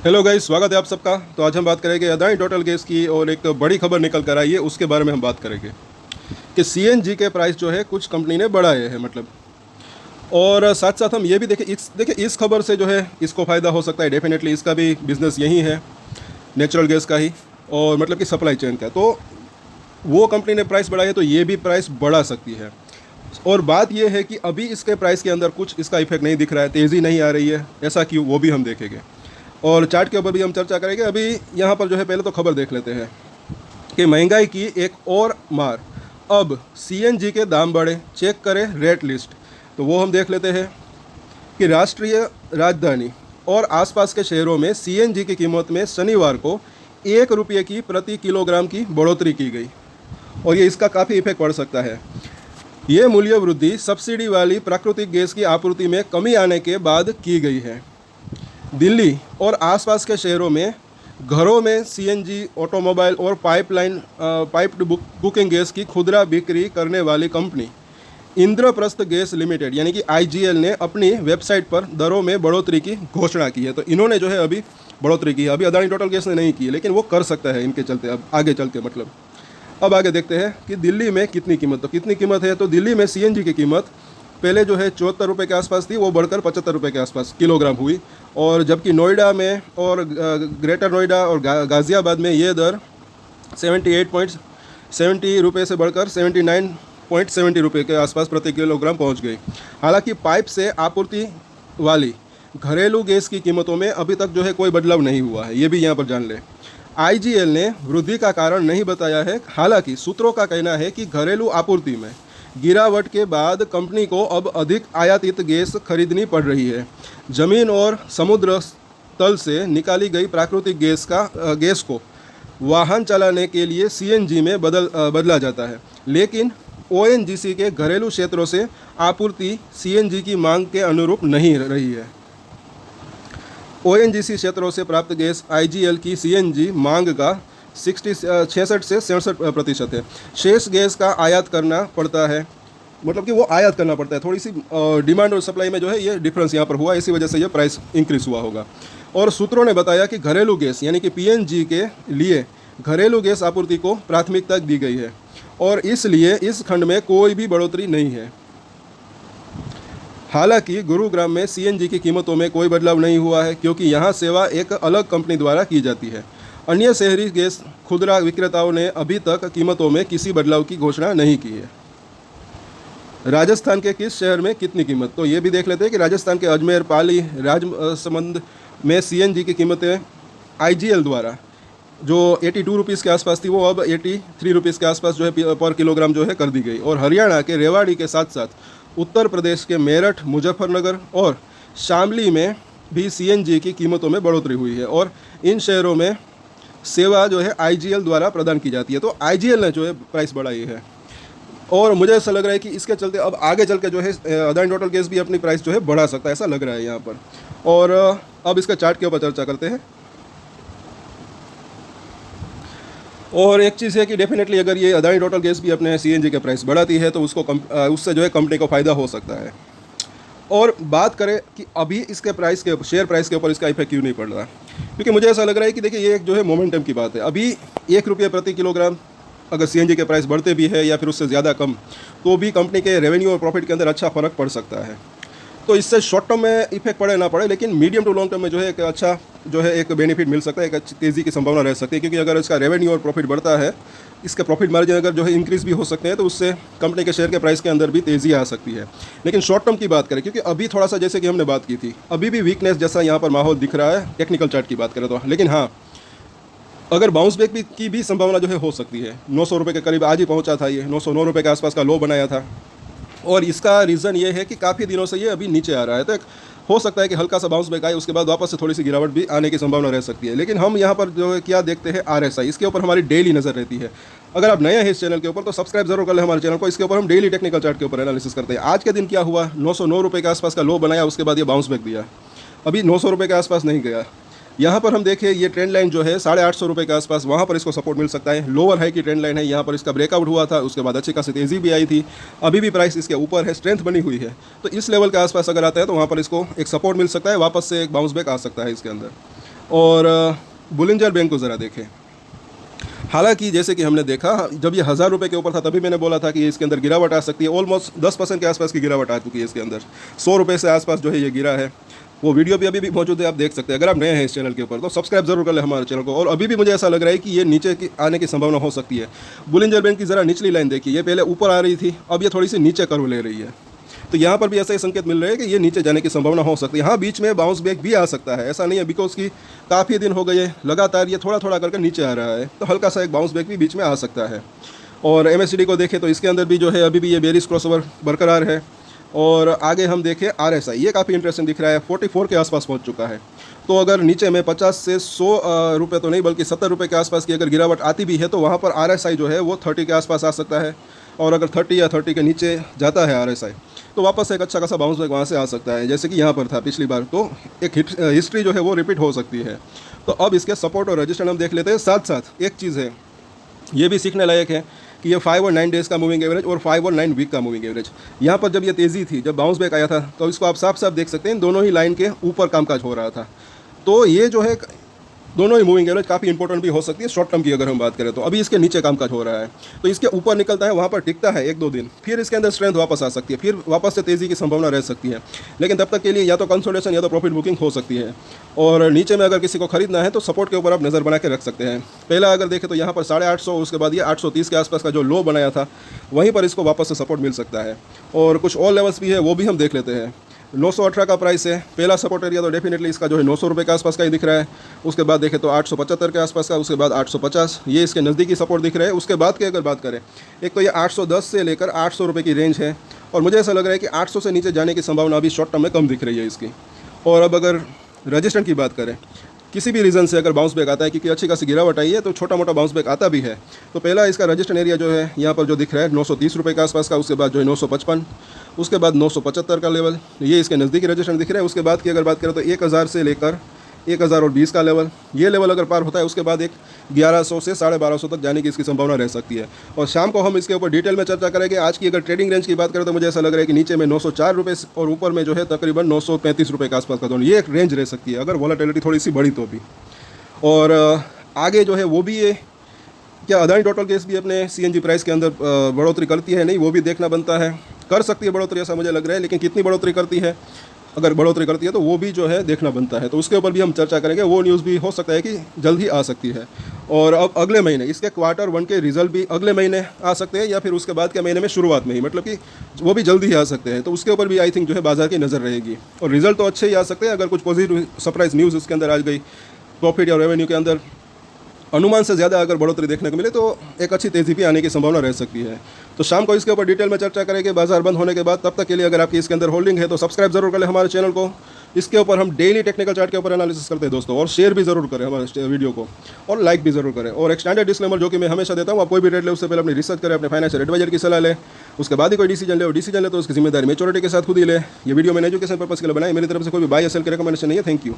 Hello guys, स्वागत है आप सबका। तो आज हम बात करेंगे अदानी टोटल गैस की, और एक बड़ी खबर निकल कर आई है उसके बारे में हम बात करेंगे कि सीएनजी के प्राइस जो है कुछ कंपनी ने बढ़ाए हैं मतलब। और साथ साथ हम ये भी देखिए इस खबर से जो है इसको फ़ायदा हो सकता है। डेफिनेटली इसका भी बिजनेस यही है, नेचुरल गैस का ही, और मतलब कि सप्लाई चेन का। तो वो कंपनी ने प्राइस बढ़ाई है तो ये भी प्राइस बढ़ा सकती है। और बात यह है कि अभी इसके प्राइस के अंदर कुछ इसका इफेक्ट नहीं दिख रहा है, तेज़ी नहीं आ रही है। ऐसा क्यों, वो भी हम देखेंगे और चार्ट के ऊपर भी हम चर्चा करेंगे। अभी यहाँ पर जो है पहले तो खबर देख लेते हैं कि महंगाई की एक और मार, अब सीएनजी के दाम बढ़े, चेक करें रेट लिस्ट। तो वो हम देख लेते हैं कि राष्ट्रीय राजधानी और आसपास के शहरों में सीएनजी की कीमत में शनिवार को ₹1 की प्रति किलोग्राम की बढ़ोतरी की गई, और ये इसका काफ़ी इफेक्ट पड़ सकता है। ये मूल्य वृद्धि सब्सिडी वाली प्राकृतिक गैस की आपूर्ति में कमी आने के बाद की गई है। दिल्ली और आसपास के शहरों में घरों में सीएनजी, ऑटोमोबाइल और पाइप्ड कुकिंग गैस की खुदरा बिक्री करने वाली कंपनी इंद्रप्रस्थ गैस लिमिटेड यानी कि आईजीएल ने अपनी वेबसाइट पर दरों में बढ़ोतरी की घोषणा की है। तो इन्होंने जो है अभी बढ़ोतरी की है। अभी अदानी टोटल गैस ने नहीं की है, लेकिन वो कर सकता है इनके चलते, अब आगे चलते मतलब। अब आगे देखते हैं कि दिल्ली में कितनी कीमत है। तो दिल्ली में सीएनजी की कीमत पहले जो है ₹74 के आसपास थी, वो बढ़कर ₹75 के आसपास किलोग्राम हुई। और जबकि नोएडा में और ग्रेटर नोएडा और गाज़ियाबाद में ये दर 78.70 रुपये से बढ़कर 79.70 रुपये के आसपास प्रति किलोग्राम पहुंच गई। हालांकि पाइप से आपूर्ति वाली घरेलू गैस की कीमतों में अभी तक जो है कोई बदलाव नहीं हुआ है, ये भी यहाँ पर जान लें। आईजीएल ने वृद्धि का कारण नहीं बताया है। हालांकि सूत्रों का कहना है कि घरेलू आपूर्ति में गिरावट के बाद कंपनी को अब अधिक आयातित गैस खरीदनी पड़ रही है। जमीन और समुद्र तल से निकाली गई प्राकृतिक गैस को वाहन चलाने के लिए सीएनजी में बदला जाता है, लेकिन ओएनजीसी के घरेलू क्षेत्रों से आपूर्ति सीएनजी की मांग के अनुरूप नहीं रही है। ओएनजीसी क्षेत्रों से प्राप्त गैस आईजीएल की सीएनजी मांग का 66 से 67% है। शेष गैस का आयात करना पड़ता है, मतलब कि वो आयात करना पड़ता है। थोड़ी सी डिमांड और सप्लाई में जो है ये डिफरेंस यहाँ पर हुआ, इसी वजह से ये प्राइस इंक्रीज हुआ होगा। और सूत्रों ने बताया कि घरेलू गैस यानी कि पीएनजी के लिए घरेलू गैस आपूर्ति को प्राथमिकता दी गई है, और इसलिए इस खंड में कोई भी बढ़ोतरी नहीं है। हालांकि गुरुग्राम में सीएनजी की कीमतों में कोई बदलाव नहीं हुआ है, क्योंकि यहाँ सेवा एक अलग कंपनी द्वारा की जाती है। अन्य शहरी गैस खुदरा विक्रेताओं ने अभी तक कीमतों में किसी बदलाव की घोषणा नहीं की है। राजस्थान के किस शहर में कितनी कीमत, तो ये भी देख लेते हैं कि राजस्थान के अजमेर, पाली, राजसमंद में सीएनजी की कीमतें आईजीएल द्वारा जो ₹82 के आसपास थी, वो अब ₹83 के आसपास जो है पर किलोग्राम जो है कर दी गई। और हरियाणा के रेवाड़ी के साथ साथ उत्तर प्रदेश के मेरठ, मुजफ्फरनगर और शामली में भी सीएनजी की कीमतों में बढ़ोतरी हुई है, और इन शहरों में सेवा जो है आईजीएल द्वारा प्रदान की जाती है। तो आईजीएल ने जो है प्राइस बढ़ाई है, और मुझे ऐसा लग रहा है कि इसके चलते अब आगे चल के जो है अदानी टोटल गैस भी अपनी प्राइस जो है बढ़ा सकता है, ऐसा लग रहा है यहाँ पर। और अब इसका चार्ट के ऊपर चर्चा करते हैं। और एक चीज़ है कि डेफिनेटली अगर ये अदानी टोटल गैस भी अपने सीएनजी के प्राइस बढ़ाती है तो उससे जो है कंपनी को फ़ायदा हो सकता है। और बात करें कि अभी इसके शेयर प्राइस के ऊपर इसका इफेक्ट क्यों नहीं पड़ रहा, क्योंकि मुझे ऐसा लग रहा है कि देखिए ये एक जो है मोमेंटम की बात है। अभी ₹1 प्रति किलोग्राम अगर सीएनजी के प्राइस बढ़ते भी है या फिर उससे ज़्यादा कम, तो भी कंपनी के रेवेन्यू और प्रॉफिट के अंदर अच्छा फ़र्क पड़ सकता है। तो इससे शॉर्ट टर्म में इफेक्ट पड़े ना पड़े, लेकिन मीडियम टू लॉन्ग टर्म में जो है एक अच्छा जो है एक बेनिफिट मिल सकता है, एक अच्छी तेज़ी की संभावना रह सकती है। क्योंकि अगर इसका रेवेन्यू और प्रॉफिट बढ़ता है, इसके प्रॉफिट मार्जिन अगर जो है इंक्रीज़ भी हो सकते हैं, तो उससे कंपनी के शेयर के प्राइस के अंदर भी तेज़ी आ सकती है। लेकिन शॉर्ट टर्म की बात करें, क्योंकि अभी थोड़ा सा जैसे कि हमने बात की थी, अभी भी वीकनेस जैसा यहाँ पर माहौल दिख रहा है टेक्निकल चार्ट की बात करें तो। लेकिन हाँ, अगर बाउंस बैक की भी संभावना जो है हो सकती है। ₹900 के करीब आज ही पहुँचा था, ये ₹909 के आसपास का लो बनाया था। और इसका रीज़न ये है कि काफ़ी दिनों से ये अभी नीचे आ रहा है, तो हो सकता है कि हल्का सा बाउंस बैक आए, उसके बाद वापस से थोड़ी सी गिरावट भी आने की संभावना रह सकती है। लेकिन हम यहाँ पर जो है क्या देखते हैं, आरएसआई, इसके ऊपर हमारी डेली नज़र रहती है। अगर आप नए हैं इस चैनल के ऊपर तो सब्सक्राइब जरूर कर लें हमारे चैनल को। इसके ऊपर हम डेली टेक्निकल चार्ट के ऊपर एनालिसिस करते हैं। आज के दिन क्या हुआ, ₹909 के आसपास का लो बनाया, उसके बाद ये बाउंस बैक दिया, अभी ₹900 के आसपास नहीं गया। यहाँ पर हम देखें ये ट्रेंड लाइन जो है ₹850 के आसपास, वहाँ पर इसको सपोर्ट मिल सकता है। लोअर हाई की ट्रेंड लाइन है, यहाँ पर इसका ब्रेकआउट हुआ था, उसके बाद अच्छी खासी तेज़ी भी आई थी। अभी भी प्राइस इसके ऊपर है, स्ट्रेंथ बनी हुई है। तो इस लेवल के आसपास अगर आता है तो वहाँ पर इसको एक सपोर्ट मिल सकता है, वापस से एक बाउंस बैक आ सकता है इसके अंदर। और बुलिंजर बैंक को ज़रा देखें। हालांकि जैसे कि हमने देखा, जब ये 1000 रुपये के ऊपर था तभी मैंने बोला था कि इसके अंदर गिरावट आ सकती है। ऑलमोस्ट 10% के आसपास की गिरावट आ चुकी है इसके अंदर। 100 रुपये से आसपास जो है ये गिरा है। वो वीडियो भी अभी भी मौजूद है, आप देख सकते हैं। अगर आप नए हैं इस चैनल के ऊपर तो सब्सक्राइब जरूर कर लें हमारे चैनल को। और अभी भी मुझे ऐसा लग रहा है कि ये नीचे की आने की संभावना हो सकती है। बुलिंजर बैंक की ज़रा निचली लाइन देखिए, ये पहले ऊपर आ रही थी, अब ये थोड़ी सी नीचे कर्व ले रही है। तो यहाँ पर भी ऐसे संकेत मिल रहे हैं कि ये नीचे जाने की संभावना हो सकती है। हाँ, बीच में बाउंस बैक भी आ सकता है, ऐसा नहीं है, बिकॉज की काफ़ी दिन हो गए लगातार ये थोड़ा थोड़ा करके नीचे आ रहा है, तो हल्का सा एक बाउंस बैक भी बीच में आ सकता है। और MACD को देखें तो इसके अंदर भी जो है अभी भी ये बेरिश क्रॉसओवर बरकरार है। और आगे हम देखें RSI, ये काफ़ी इंटरेस्टिंग दिख रहा है, 44 के आसपास पहुंच चुका है। तो अगर नीचे में 50 से 100 रुपये तो नहीं बल्कि 70 रुपये के आसपास की अगर गिरावट आती भी है तो वहाँ पर RSI जो है वो 30 के आसपास आ सकता है। और अगर 30 या 30 के नीचे जाता है RSI तो वापस एक अच्छा खासा बाउंस बैक वहाँ से आ सकता है, जैसे कि यहाँ पर था पिछली बार। तो एक हिस्ट्री जो है वो रिपीट हो सकती है। तो अब इसके सपोर्ट और रजिस्टेंस हम देख लेते हैं। साथ साथ एक चीज़ है, ये भी सीखने लायक है कि ये 5 और 9 डेज़ का मूविंग एवरेज और 5 और 9 वीक का मूविंग एवरेज, यहाँ पर जब ये तेज़ी थी, जब बाउंस बैक आया था तो इसको आप साफ साफ देख सकते हैं, दोनों ही लाइन के ऊपर कामकाज हो रहा था। तो ये जो है दोनों ही मूविंग एवरेज काफ़ी इंपॉर्टेंट भी हो सकती है शॉर्ट टर्म की अगर हम बात करें तो। अभी इसके नीचे कामकाज हो रहा है, तो इसके ऊपर निकलता है, वहाँ पर टिकता है 1-2 दिन, फिर इसके अंदर स्ट्रेंथ वापस आ सकती है, फिर वापस से तेज़ी की संभावना रह सकती है। लेकिन तब तक के लिए या तो कंसोलिडेशन या तो प्रॉफिट बुकिंग हो सकती है। और नीचे में अगर किसी को खरीदना है तो सपोर्ट के ऊपर आप नज़र बना के रख सकते हैं। पहला अगर देखें तो यहाँ पर 850, उसके बाद ये 830 के आसपास का जो लो बनाया था वहीं पर इसको वापस से सपोर्ट मिल सकता है। और कुछ और लेवल्स भी है, वो भी हम देख लेते हैं। 918 का प्राइस है पहला सपोर्ट एरिया, तो डेफिनेटली इसका जो है 900 रुपये के आसपास का ही दिख रहा है। उसके बाद देखें तो 875 के आसपास का, उसके बाद 850, ये इसके नज़दीकी सपोर्ट दिख रहे हैं। उसके बाद की अगर बात करें, एक तो ये 810 से लेकर 800 रुपये की रेंज है, और मुझे ऐसा लग रहा है कि 800 से नीचे जाने की संभावना अभी शॉर्ट टर्म में कम दिख रही है इसकी। और अब अगर रजिस्टेंस की बात करें, किसी भी रीज़न से अगर बाउंस बैक आता है, क्योंकि अच्छी खासी गिरावट आई है तो छोटा मोटा बाउंस बैक आता भी है, तो पहला इसका रजिस्टेंस एरिया जो है यहाँ पर जो दिख रहा है 930 रुपये के आसपास का, उसके बाद जो है 955, उसके बाद 975 का लेवल, ये इसके नज़दीकी रजिस्टेंस दिख रहा है। उसके बाद की अगर बात करें तो 1000 से लेकर 1020 का लेवल, ये लेवल अगर पार होता है उसके बाद एक 1100 से 1250 तक जाने की इसकी संभावना रह सकती है। और शाम को हम इसके ऊपर डिटेल में चर्चा करेंगे। आज की अगर ट्रेडिंग रेंज की बात करें तो मुझे ऐसा लग रहा है कि नीचे में 904 रुपये और ऊपर में जो है तकरीबन 935 रुपये के आसपास का दोनों, ये एक रेंज रह सकती है अगर वॉलेटिलिटी थोड़ी सी बड़ी तो भी। और आगे जो है वो भी, ये क्या अदानी टोटल गैस भी अपने CNG प्राइस के अंदर बढ़ोतरी करती है नहीं, वो भी देखना बनता है। कर सकती है बढ़ोतरी ऐसा मुझे लग रहा है, लेकिन कितनी बढ़ोतरी करती है, अगर बढ़ोतरी करती है तो वो भी जो है देखना बनता है। तो उसके ऊपर भी हम चर्चा करेंगे। वो न्यूज़ भी हो सकता है कि जल्द ही आ सकती है। और अब अगले महीने इसके Q1 के रिजल्ट भी अगले महीने आ सकते हैं, या फिर उसके बाद के महीने में शुरुआत में ही, मतलब कि वो भी जल्दी ही आ सकते हैं। तो उसके ऊपर भी आई थिंक जो है बाजार की नज़र रहेगी। और रिजल्ट तो अच्छे ही आ सकते हैं अगर कुछ पॉजिटिव सरप्राइज न्यूज़ उसके अंदर आ गई, प्रॉफिट या रेवेन्यू के अंदर अनुमान से ज़्यादा अगर बढ़ोतरी देखने को मिले तो एक अच्छी तेज़ी भी आने की संभावना रह सकती है। तो शाम को इसके ऊपर डिटेल में चर्चा करेंगे बाजार बंद होने के बाद। तब तक के लिए अगर आपकी इसके अंदर होल्डिंग है तो सब्सक्राइब जरूर करें हमारे चैनल को। इसके ऊपर हम डेली टेक्निकल चार्ट के ऊपर एनालिसिस करते हैं दोस्तों, और शेयर भी जरूर करें हमारे वीडियो को, और लाइक भी जरूर करें। और एक स्टैंडर्ड डिस्क्लेमर जो कि मैं हमेशा देता हूँ, आप कोई भी ट्रेड ले उससे पहले अपनी रिसर्च करें, अपने फाइनेंशियल एडवाइजर की सलाह लें, उसके बाद ही कोई डिसीजन ले। और डिसीजन ले तो उसकी जिम्मेदारी मेच्योरिटी के साथ खुद ही ले। ये वीडियो मैंने एजुकेशन पर्पस के लिए बनाई, मेरी तरफ से कोई भी बाय या सेल की रिकमेंडेशन नहीं है। Thank you.